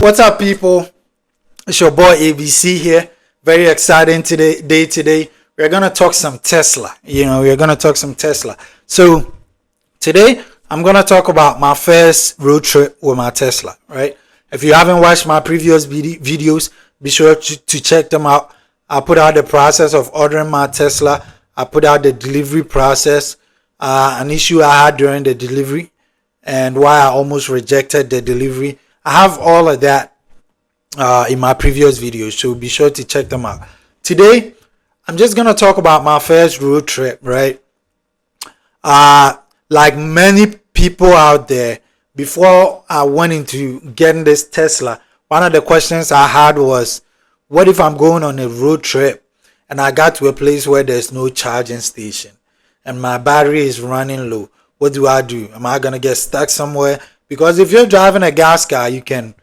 What's up, people? It's your boy ABC here. Very exciting today. We're gonna talk some Tesla. We're gonna talk some Tesla. So today I'm gonna talk about my first road trip with my Tesla. Right? If you haven't watched my previous videos, be sure to check them out. I put out the process of ordering my Tesla. I put out the delivery process, an issue I had during the delivery, and why I almost rejected the delivery. I have all of that in my previous videos, so be sure to check them out. Today, I'm just gonna talk about my first road trip, right? Like many people out there, before I went into getting this Tesla, one of the questions I had was, what if I'm going on a road trip and I got to a place where there's no charging station and my battery is running low? What do I do? Am I gonna get stuck somewhere? Because if you're driving a gas car, you can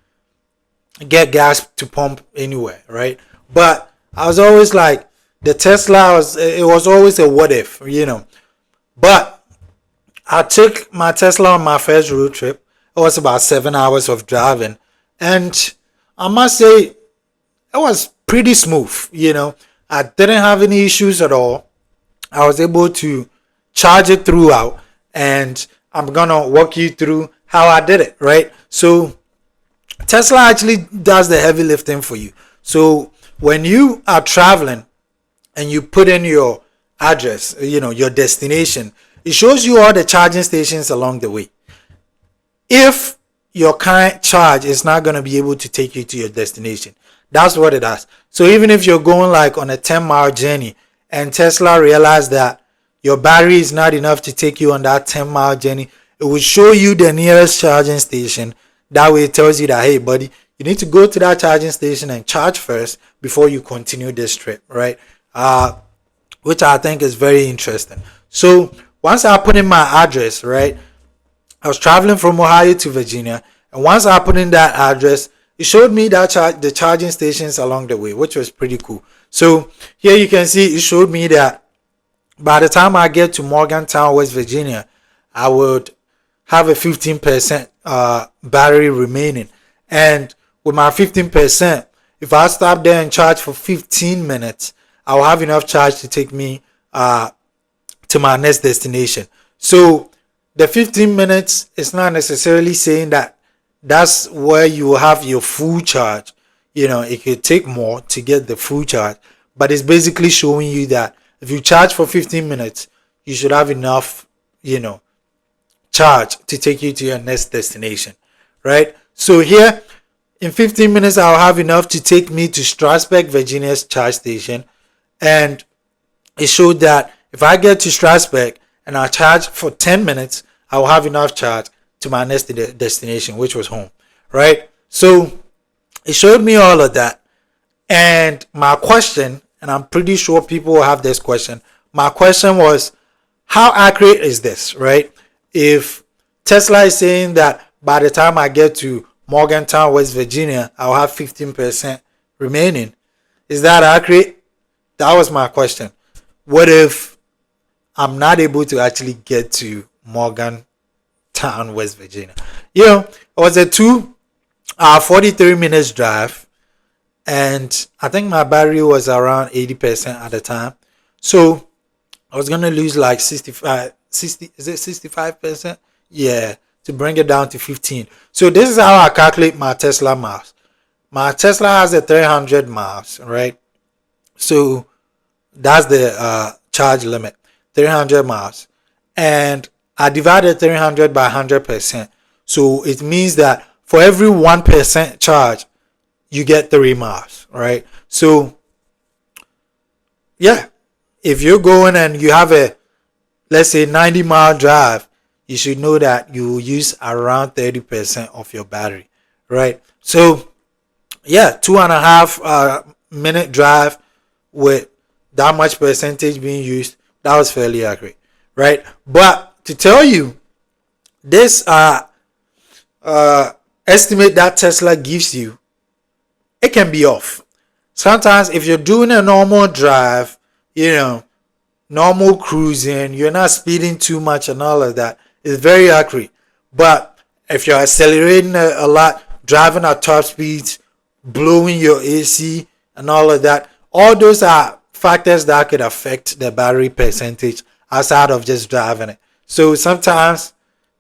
get gas to pump anywhere, right? But I was always like, the Tesla was always a what if, But I took my Tesla on my first road trip. It was about 7 hours of driving, and I must say it was pretty smooth. I didn't have any issues at all. I was able to charge it throughout, and I'm gonna walk you through how I did it, right? So Tesla actually does the heavy lifting for you. So when you are traveling and you put in your address, your destination, it shows you all the charging stations along the way. If your current charge is not going to be able to take you to your destination, that's what it does. So even if you're going like on a 10-mile journey and Tesla realized that your battery is not enough to take you on that 10-mile journey, it will show you the nearest charging station. That way it tells you that, hey buddy, you need to go to that charging station and charge first before you continue this trip, right? Which I think is very interesting. So once I put in my address, right, I was traveling from Ohio to Virginia, and once I put in that address, it showed me that the charging stations along the way, which was pretty cool. So here you can see it showed me that by the time I get to Morgantown, West Virginia, I would have a 15% battery remaining. And with my 15%, if I stop there and charge for 15 minutes, I'll have enough charge to take me to my next destination. So the 15 minutes is not necessarily saying that that's where you will have your full charge. It could take more to get the full charge, but it's basically showing you that if you charge for 15 minutes, you should have enough, charge to take you to your next destination, right? So here in 15 minutes, I'll have enough to take me to Strasburg, Virginia's charge station. And it showed that if I get to Strasburg and I charge for 10 minutes, I'll have enough charge to my next destination, which was home, right? So it showed me all of that. And my question, and I'm pretty sure people will have this question, my question was, how accurate is this, right? If Tesla is saying that by the time I get to Morgantown, West Virginia, I'll have 15% remaining, is that accurate? That was my question. What if I'm not able to actually get to Morgantown, West Virginia? It was a 43 minutes drive, and I think my battery was around 80% at the time. So I was gonna lose like 65 65%? Yeah, to bring it down to 15. So this is how I calculate my Tesla miles. My Tesla has a 300 miles, right? So that's the charge limit, 300 miles. And I divided 300 by 100%. So it means that for every 1% charge, you get 3 miles, right? So yeah, if you're going and you have a, let's say, 90-mile drive, you should know that you will use around 30% of your battery, right? So yeah, 2.5 minute drive with that much percentage being used, that was fairly accurate, right? But to tell you, this estimate that Tesla gives you, it can be off. Sometimes if you're doing a normal drive, normal cruising, you're not speeding too much and all of that, it's very accurate. But if you're accelerating a lot, driving at top speeds, blowing your AC, and all of that. All those are factors that could affect the battery percentage outside of just driving it. So sometimes,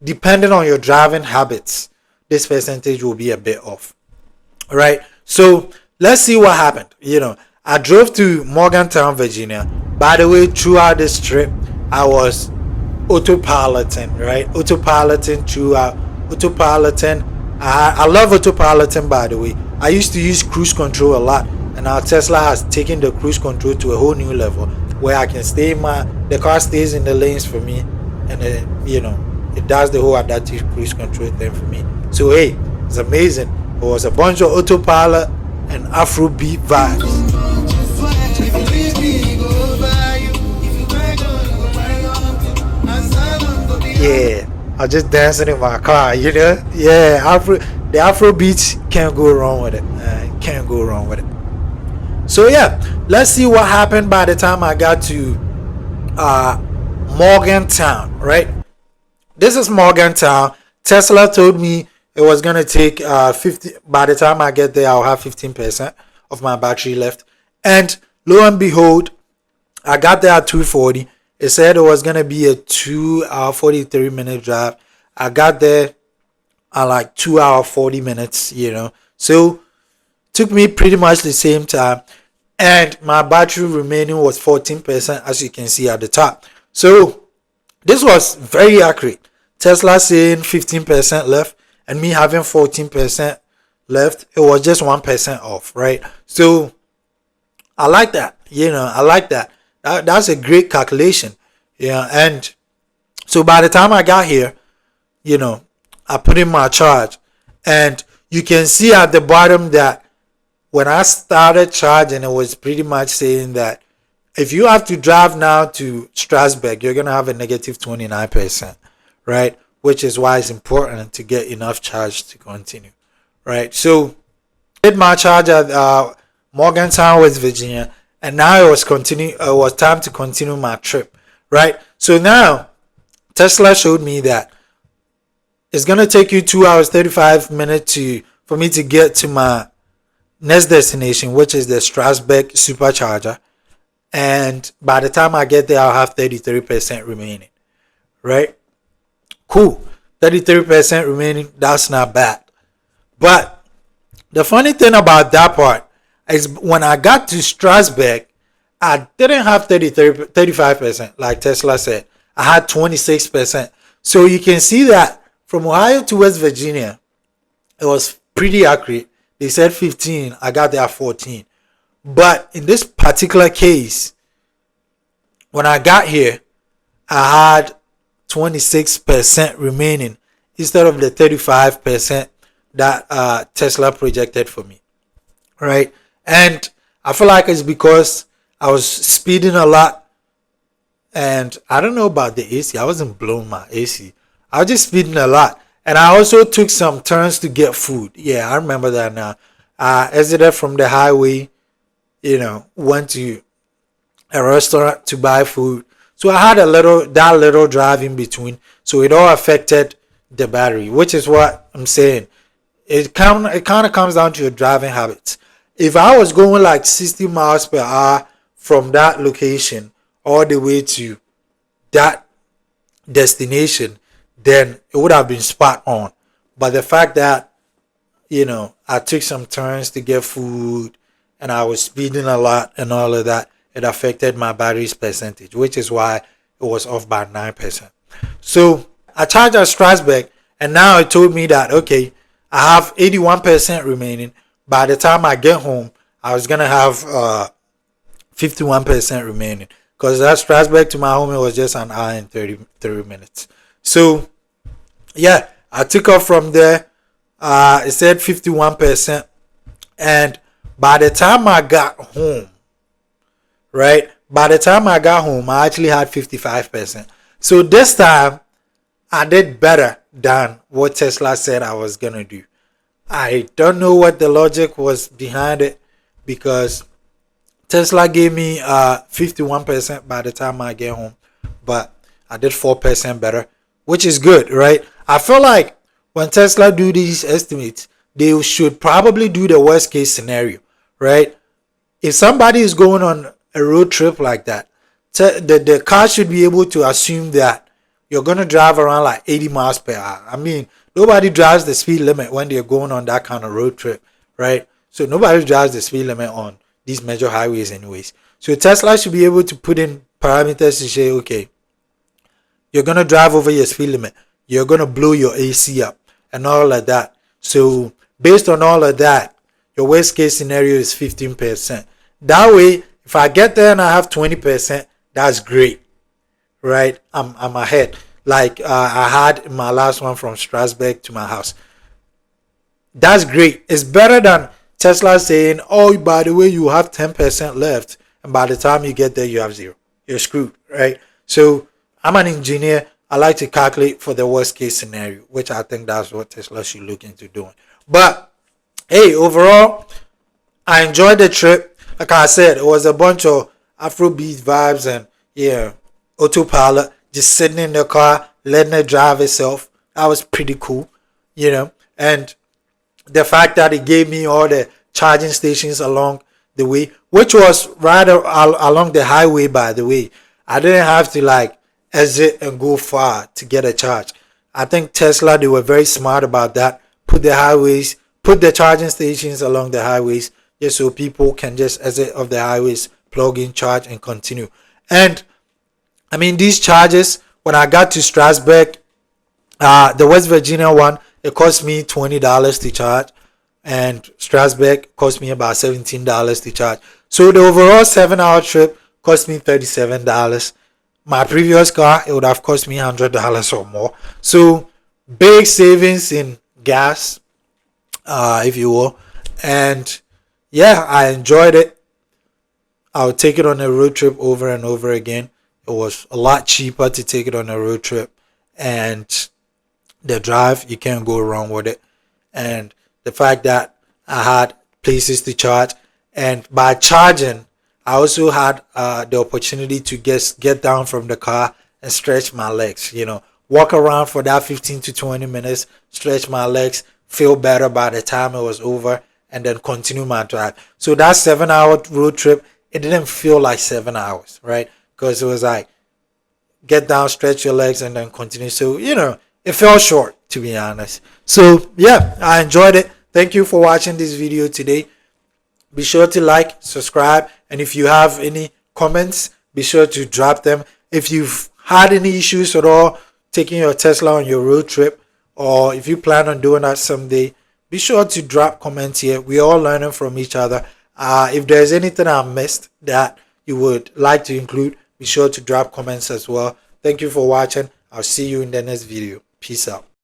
depending on your driving habits, this percentage will be a bit off. All right. So let's see what happened. I drove to Morgantown, Virginia. By the way, throughout this trip, I was autopiloting, right? Autopiloting throughout. Autopiloting. I love autopiloting, by the way. I used to use cruise control a lot, and our Tesla has taken the cruise control to a whole new level where I can the car stays in the lanes for me, and it does the whole adaptive cruise control thing for me. So hey, it's amazing. It was a bunch of autopilot and Afrobeat vibes. Yeah, I was just dancing in my car, Yeah, the Afro beats can't go wrong with it. Can't go wrong with it. So yeah, let's see what happened by the time I got to Morgantown, right? This is Morgantown. Tesla told me it was gonna take 50. By the time I get there, I'll have 15% of my battery left. And lo and behold, I got there at 2:40. It said it was gonna be a 2-hour 43-minute drive. I got there at like 2 hour 40 minutes. So took me pretty much the same time, and my battery remaining was 14%, as you can see at the top. So this was very accurate. Tesla saying 15% left, and me having 14% left. It was just 1% off, right? So I like that. I like that. That's a great calculation. And so by the time I got here, I put in my charge, and you can see at the bottom that when I started charging, it was pretty much saying that if you have to drive now to Strasbourg, you're going to have a negative 29%, right? Which is why it's important to get enough charge to continue, right? So I did my charge at Morgantown, West Virginia, and now it was time to continue my trip, right? So now Tesla showed me that it's gonna take you 2 hours 35 minutes for me to get to my next destination, which is the Strasbourg supercharger, and by the time I get there, I'll have 33% remaining, right? Cool, 33% remaining. That's not bad. But the funny thing about that part is when I got to Strasbourg, I didn't have 35% like Tesla said. I had 26%. So you can see that from Ohio to West Virginia, it was pretty accurate. They said 15. I got there at 14. But in this particular case, when I got here, I had 26% remaining instead of the 35% that Tesla projected for me, right? And I feel like it's because I was speeding a lot, and I don't know about the AC. I wasn't blowing my AC. I was just speeding a lot, and I also took some turns to get food. Yeah, I remember that now. I exited from the highway, went to a restaurant to buy food. So I had that little drive in between. So it all affected the battery, which is what I'm saying. It kind of comes down to your driving habits. If I was going like 60 miles per hour from that location all the way to that destination, then it would have been spot on. But the fact that, I took some turns to get food and I was speeding a lot and all of that, it affected my battery's percentage, which is why it was off by 9%. So I charged at Strasbourg, and now it told me that, okay, I have 81% remaining. By the time I get home, I was going to have 51% remaining. Because that Strasbourg to my home, it was just an hour and 30 minutes. So, yeah, I took off from there. It said 51%. And by the time I got home, right? By the time I got home, I actually had 55%. So this time, I did better than what Tesla said I was going to do. I don't know what the logic was behind it, because Tesla gave me 51% by the time I get home, but I did 4% better, which is good, right? I feel like when Tesla do these estimates, they should probably do the worst case scenario, right? If somebody is going on a road trip like that, the car should be able to assume that you're going to drive around like 80 miles per hour. I mean, nobody drives the speed limit when they're going on that kind of road trip, right? So nobody drives the speed limit on these major highways anyways. So Tesla should be able to put in parameters to say, okay, you're going to drive over your speed limit. You're going to blow your AC up and all of that. So based on all of that, your worst case scenario is 15%. That way, if I get there and I have 20%, that's great, right? I'm ahead. Like I had my last one from Strasbourg to my house. That's great. It's better than Tesla saying, oh, by the way, you have 10% left. And by the time you get there, you have zero. You're screwed, right? So I'm an engineer. I like to calculate for the worst case scenario, which I think that's what Tesla should look into doing. But hey, overall, I enjoyed the trip. Like I said, it was a bunch of Afrobeat vibes and yeah, autopilot, just sitting in the car, letting it drive itself. That was pretty cool, and the fact that it gave me all the charging stations along the way, which was right along the highway, by the way. I didn't have to like exit and go far to get a charge. I think Tesla, they were very smart about that. Put the charging stations along the highways just so people can just exit off the highways, plug in, charge, and continue. And I mean, these charges, when I got to Strasbourg, the West Virginia one, it cost me $20 to charge, and Strasbourg cost me about $17 to charge. So the overall 7-hour trip cost me $37. My previous car, it would have cost me $100 or more. So big savings in gas, if you will. And yeah, I enjoyed it. I would take it on a road trip over and over again. It was a lot cheaper to take it on a road trip, and the drive, you can't go wrong with it. And the fact that I had places to charge, and by charging, I also had the opportunity to get down from the car and stretch my legs. Walk around for that 15 to 20 minutes, stretch my legs, feel better by the time it was over, and then continue my drive. So that 7-hour road trip, it didn't feel like 7 hours, right? Because it was like get down, stretch your legs, and then continue. So it fell short, to be honest. So yeah, I enjoyed it. Thank you for watching this video today. Be sure to like, subscribe, and if you have any comments, be sure to drop them. If you've had any issues at all taking your Tesla on your road trip, or if you plan on doing that someday, be sure to drop comments here. We're all learning from each other. If there's anything I missed that you would like to include, be sure to drop comments as well. Thank you for watching. I'll see you in the next video. Peace out.